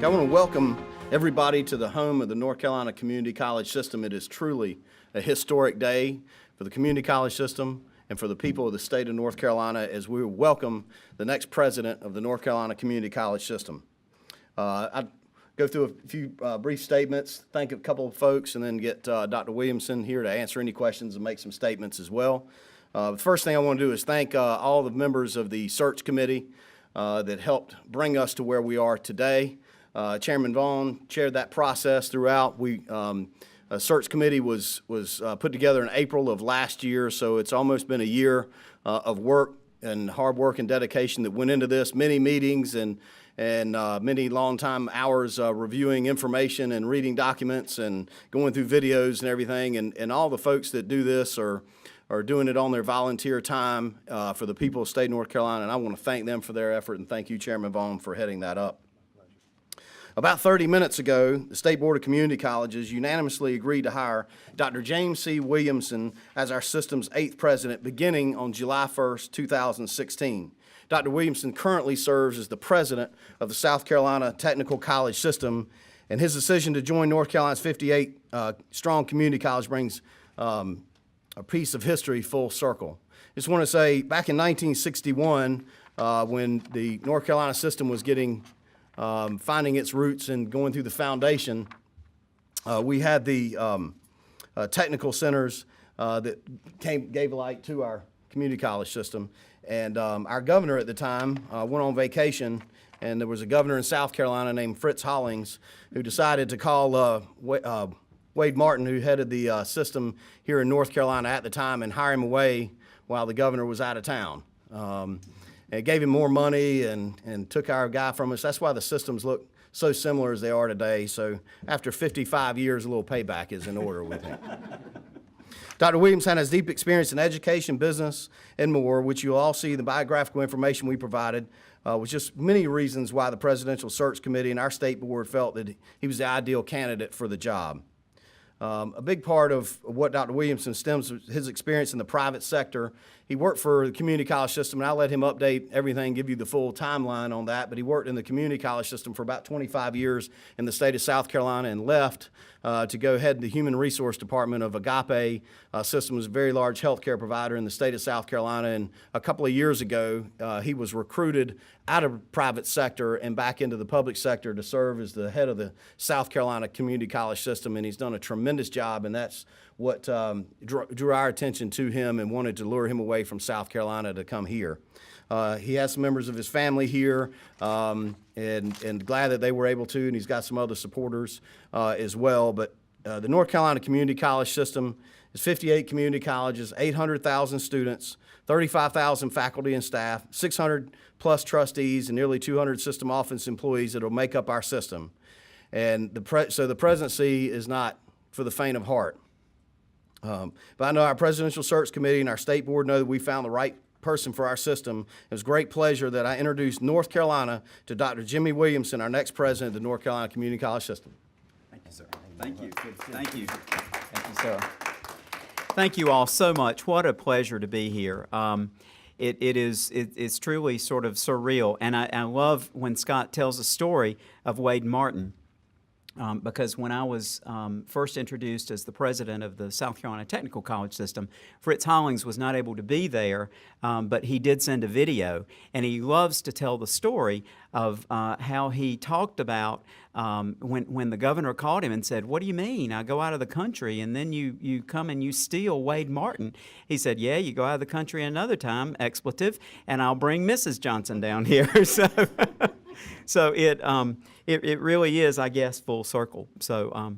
I want to welcome everybody to the home of the North Carolina Community College System. It is truly a historic day for the community college system and for the people of the state of North Carolina as we welcome the next president of the North Carolina Community College System. I'll go through a few brief statements, thank a couple of folks, and then get Dr. Williamson here to answer any questions and make some statements as well. The first thing I want to do is thank all the members of the search committee that helped bring us to where we are today. Chairman Vaughn chaired that process throughout. A search committee was put together in April of last year, so it's almost been a year of work and hard work and dedication that went into this. Many meetings and many long time hours reviewing information and reading documents and going through videos and everything. And all the folks that do this are doing it on their volunteer time for the people of the state of North Carolina, and I want to thank them for their effort, and thank you, Chairman Vaughn, for heading that up. About 30 minutes ago, the State Board of Community Colleges unanimously agreed to hire Dr. James C. Williamson as our system's 8th president beginning on July 1st, 2016. Dr. Williamson currently serves as the president of the South Carolina Technical College System, and his decision to join North Carolina's 58-strong community college brings a piece of history full circle. Just want to say, back in 1961, when the North Carolina system was finding its roots and going through the foundation, we had the technical centers that gave light to our community college system. And our governor at the time went on vacation, and there was a governor in South Carolina named Fritz Hollings who decided to call Wade Martin, who headed the system here in North Carolina at the time, and hire him away while the governor was out of town. It gave him more money and took our guy from us. That's why the systems look so similar as they are today. So after 55 years, a little payback is in order with him. Dr. Williamson has deep experience in education, business, and more, which you'll all see in the biographical information we provided, with just many reasons why the Presidential Search Committee and our state board felt that he was the ideal candidate for the job. A big part of what Dr. Williamson stems from his experience in the private sector. He worked for the community college system, and I'll let him update everything, give you the full timeline on that, but he worked in the community college system for about 25 years in the state of South Carolina and left to go head the human resource department of Agape System, was a very large healthcare provider in the state of South Carolina, and a couple of years ago he was recruited out of the private sector and back into the public sector to serve as the head of the South Carolina Community College System, and he's done a tremendous job, and that's what drew our attention to him and wanted to lure him away from South Carolina to come here. He has some members of his family here, and glad that they were able to, and he's got some other supporters as well. But the North Carolina Community College System is 58 community colleges, 800,000 students, 35,000 faculty and staff, 600 plus trustees, and nearly 200 system office employees that will make up our system. And so the presidency is not for the faint of heart. But I know our Presidential Search Committee and our state board know that we found the right person for our system. It was a great pleasure that I introduced North Carolina to Dr. Jimmie Williamson, our next president of the North Carolina Community College System. Thank you, sir. Thank you. Thank you. Thank you, sir. Thank you all so much. What a pleasure to be here. It's truly sort of surreal, and I love when Scott tells a story of Wade Martin. Because when I was first introduced as the president of the South Carolina Technical College System, Fritz Hollings was not able to be there, but he did send a video, and he loves to tell the story of how he talked about when the governor called him and said, "What do you mean? I go out of the country and then you come and you steal Wade Martin?" He said, "Yeah, you go out of the country another time, expletive, and I'll bring Mrs. Johnson down here." So it really is, I guess, full circle. So,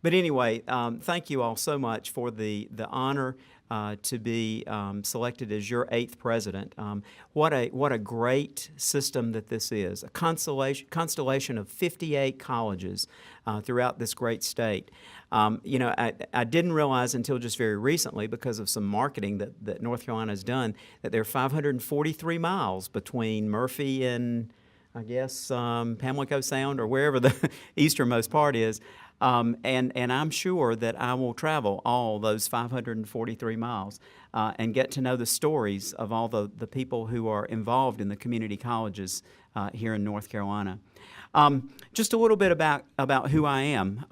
but anyway, thank you all so much for the honor to be selected as your 8th president. What a great system that this is, a constellation of 58 colleges throughout this great state. You know, I didn't realize until just very recently, because of some marketing that North Carolina has done, that there are 543 miles between Murphy and, I guess, Pamlico Sound, or wherever the easternmost part is. And I'm sure that I will travel all those 543 miles and get to know the stories of all the people who are involved in the community colleges here in North Carolina. Just a little bit about who I am.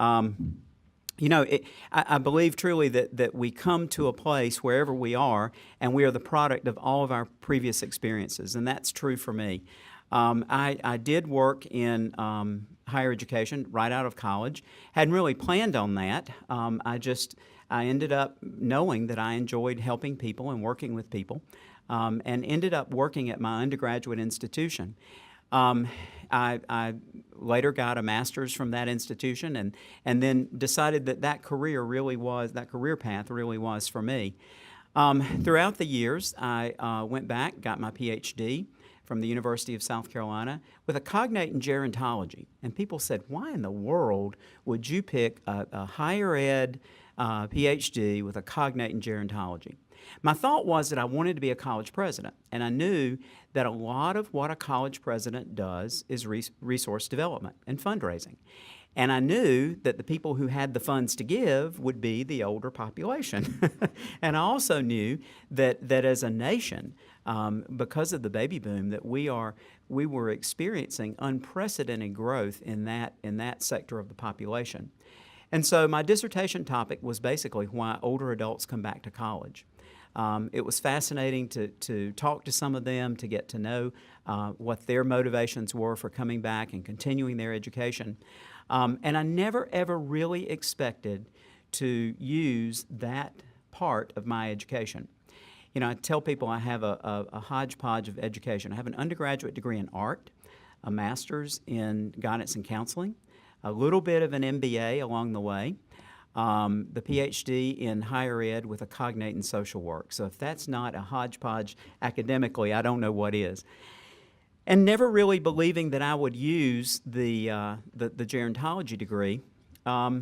I believe truly that we come to a place wherever we are, and we are the product of all of our previous experiences, and that's true for me. I did work in higher education right out of college. Hadn't really planned on that. I ended up knowing that I enjoyed helping people and working with people, and ended up working at my undergraduate institution. I later got a master's from that institution, and then decided that career path really was for me. Throughout the years, I went back, got my PhD from the University of South Carolina with a cognate in gerontology. And people said, why in the world would you pick a higher ed PhD with a cognate in gerontology? My thought was that I wanted to be a college president, and I knew that a lot of what a college president does is resource development and fundraising. And I knew that the people who had the funds to give would be the older population. And I also knew that as a nation, because of the baby boom, that we were experiencing unprecedented growth in that sector of the population. And so my dissertation topic was basically why older adults come back to college. It was fascinating to talk to some of them, to get to know what their motivations were for coming back and continuing their education. And I never, ever really expected to use that part of my education. You know, I tell people I have a hodgepodge of education. I have an undergraduate degree in art, a master's in guidance and counseling, a little bit of an MBA along the way, the PhD in higher ed with a cognate in social work. So if that's not a hodgepodge academically, I don't know what is. And never really believing that I would use the gerontology degree, I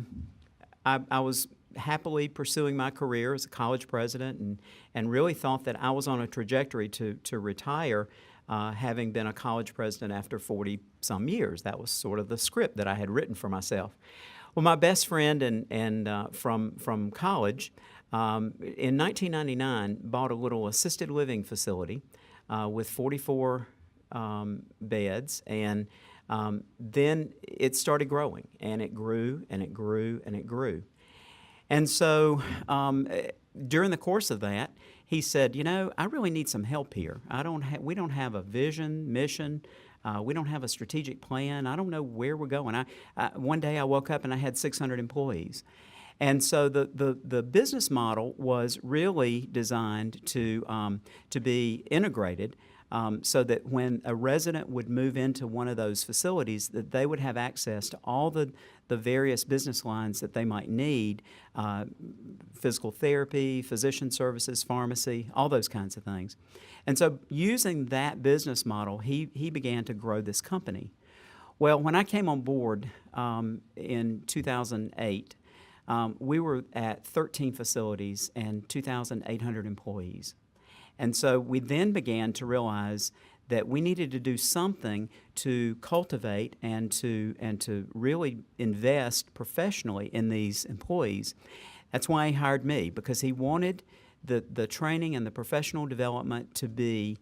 was happily pursuing my career as a college president, and really thought that I was on a trajectory to retire, having been a college president after 40-some years. That was sort of the script that I had written for myself. Well, my best friend from college, in 1999, bought a little assisted living facility with 44 beds, and then it started growing, and it grew, and it grew, and it grew. And so during the course of that, he said, you know, I really need some help here. We don't have a vision, mission. We don't have a strategic plan. I don't know where we're going. One day I woke up and I had 600 employees. And so the business model was really designed to be integrated, so that when a resident would move into one of those facilities, that they would have access to all the various business lines that they might need, physical therapy, physician services, pharmacy, all those kinds of things. And so using that business model, he began to grow this company. Well, when I came on board in 2008, we were at 13 facilities and 2,800 employees. And so we then began to realize that we needed to do something to cultivate and to really invest professionally in these employees. That's why he hired me, because he wanted the training and the professional development to be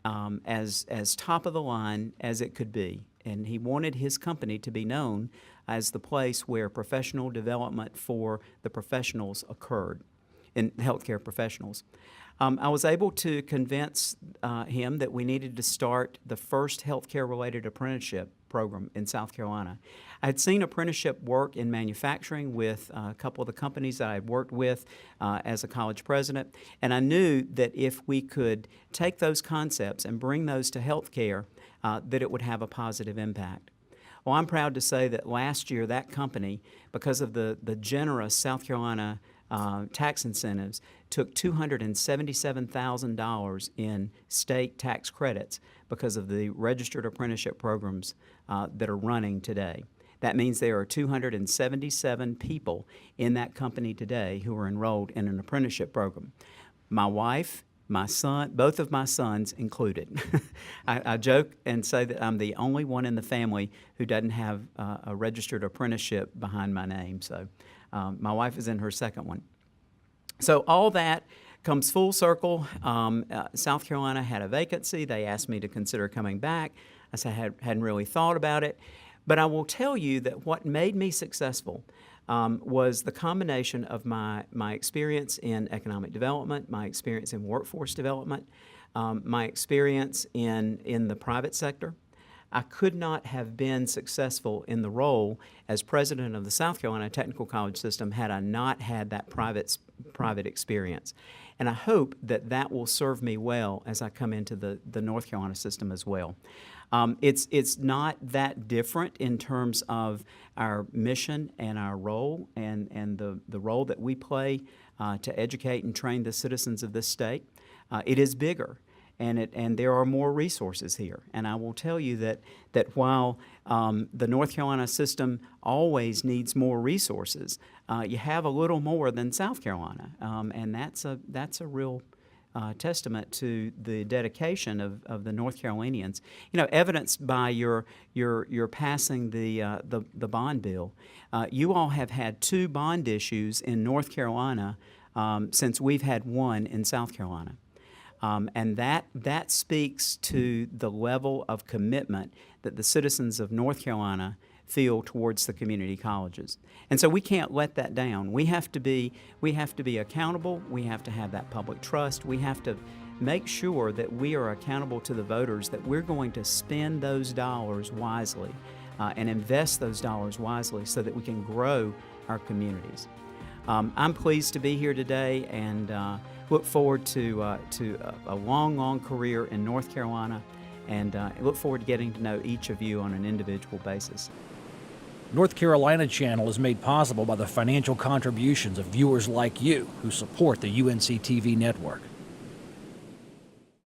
as top of the line as it could be. And he wanted his company to be known as the place where professional development for the professionals occurred, in healthcare professionals. I was able to convince him that we needed to start the first healthcare-related apprenticeship program in South Carolina. I had seen apprenticeship work in manufacturing with a couple of the companies that I had worked with as a college president, and I knew that if we could take those concepts and bring those to healthcare, that it would have a positive impact. Well, I'm proud to say that last year that company, because of the generous South Carolina tax incentives, took $277,000 in state tax credits because of the registered apprenticeship programs that are running today. That means there are 277 people in that company today who are enrolled in an apprenticeship program. My wife both of my sons included. I joke and say that I'm the only one in the family who doesn't have a registered apprenticeship behind my name. So my wife is in her second one. So all that comes full circle. South Carolina had a vacancy. They asked me to consider coming back. I said I hadn't really thought about it. But I will tell you that what made me successful was the combination of my experience in economic development, my experience in workforce development, my experience in the private sector. I could not have been successful in the role as president of the South Carolina Technical College System had I not had that private experience. And I hope that that will serve me well as I come into the North Carolina system as well. It's not that different in terms of our mission and our role and the role that we play to educate and train the citizens of this state. It is bigger. And there are more resources here. And I will tell you that while the North Carolina system always needs more resources, you have a little more than South Carolina, and that's a real testament to the dedication of the North Carolinians. You know, evidenced by your passing the bond bill. You all have had 2 bond issues in North Carolina since we've had 1 in South Carolina. And that speaks to the level of commitment that the citizens of North Carolina feel towards the community colleges. And so we can't let that down. We have to be accountable. We have to have that public trust. We have to make sure that we are accountable to the voters, that we're going to spend those dollars wisely and invest those dollars wisely so that we can grow our communities. I'm pleased to be here today and look forward to a long career in North Carolina, and look forward to getting to know each of you on an individual basis. North Carolina Channel is made possible by the financial contributions of viewers like you who support the UNC TV network.